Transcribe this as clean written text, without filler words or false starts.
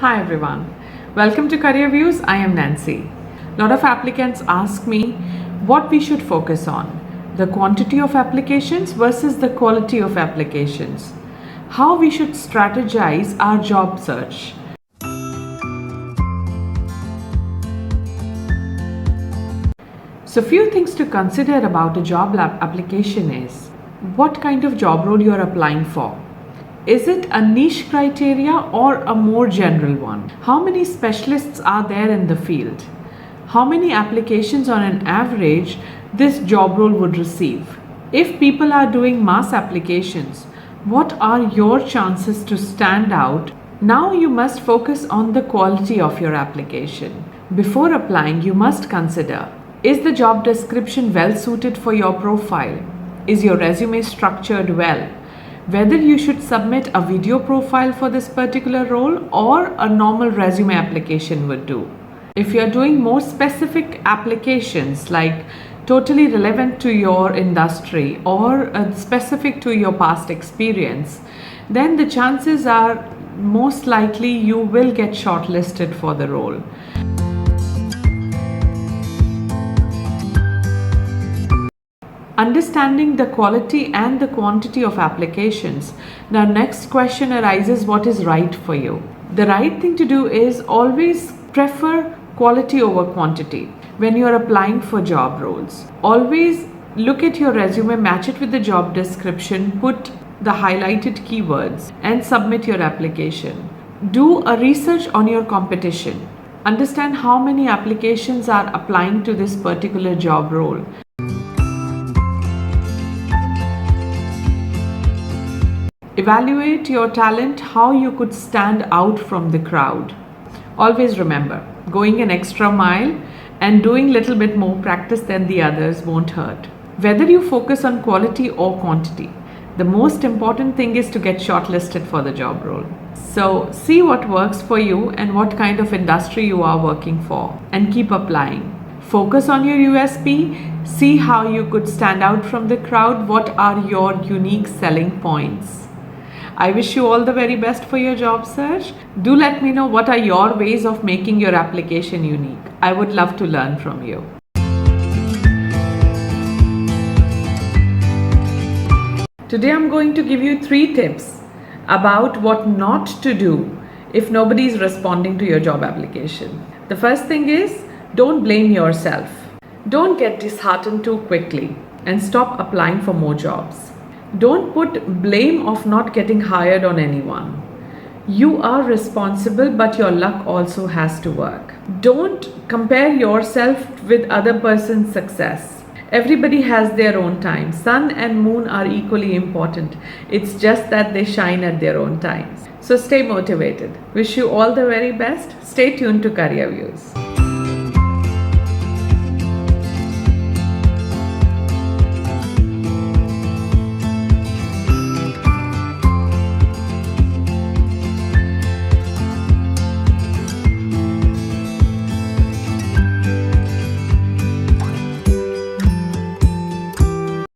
Hi everyone, welcome to Careervues. I am Nancy. A lot of applicants ask me what we should focus on, the quantity of applications versus the quality of applications, how we should strategize our job search. So few things to consider about a job application is what kind of job role you are applying for. Is it a niche criteria or a more general one? How many specialists are there in the field? How many applications on an average this job role would receive? If people are doing mass applications, what are your chances to stand out? Now you must focus on the quality of your application. Before applying, you must consider, is the job description well suited for your profile? Is your resume structured well? Whether you should submit a video profile for this particular role or a normal resume application would do. If you're doing more specific applications like totally relevant to your industry or specific to your past experience, then the chances are most likely you will get shortlisted for the role. Understanding the quality and the quantity of applications. Now, next question arises, what is right for you? The right thing to do is always prefer quality over quantity when you are applying for job roles. Always look at your resume, match it with the job description, put the highlighted keywords and submit your application. Do a research on your competition. Understand how many applications are applying to this particular job role. Evaluate your talent, how you could stand out from the crowd. Always remember, going an extra mile and doing a little bit more practice than the others won't hurt. Whether you focus on quality or quantity, the most important thing is to get shortlisted for the job role. So see what works for you and what kind of industry you are working for and keep applying. Focus on your USP, see how you could stand out from the crowd, what are your unique selling points. I wish you all the very best for your job search. Do let me know what are your ways of making your application unique. I would love to learn from you. Today I'm going to give you 3 tips about what not to do if nobody is responding to your job application. The first thing is, don't blame yourself. Don't get disheartened too quickly and stop applying for more jobs. Don't put blame of not getting hired on anyone. You are responsible, but your luck also has to work. Don't compare yourself with other person's success. Everybody has their own time. Sun and moon are equally important. It's just that they shine at their own times. So stay motivated. Wish you all the very best. Stay tuned to Careervues.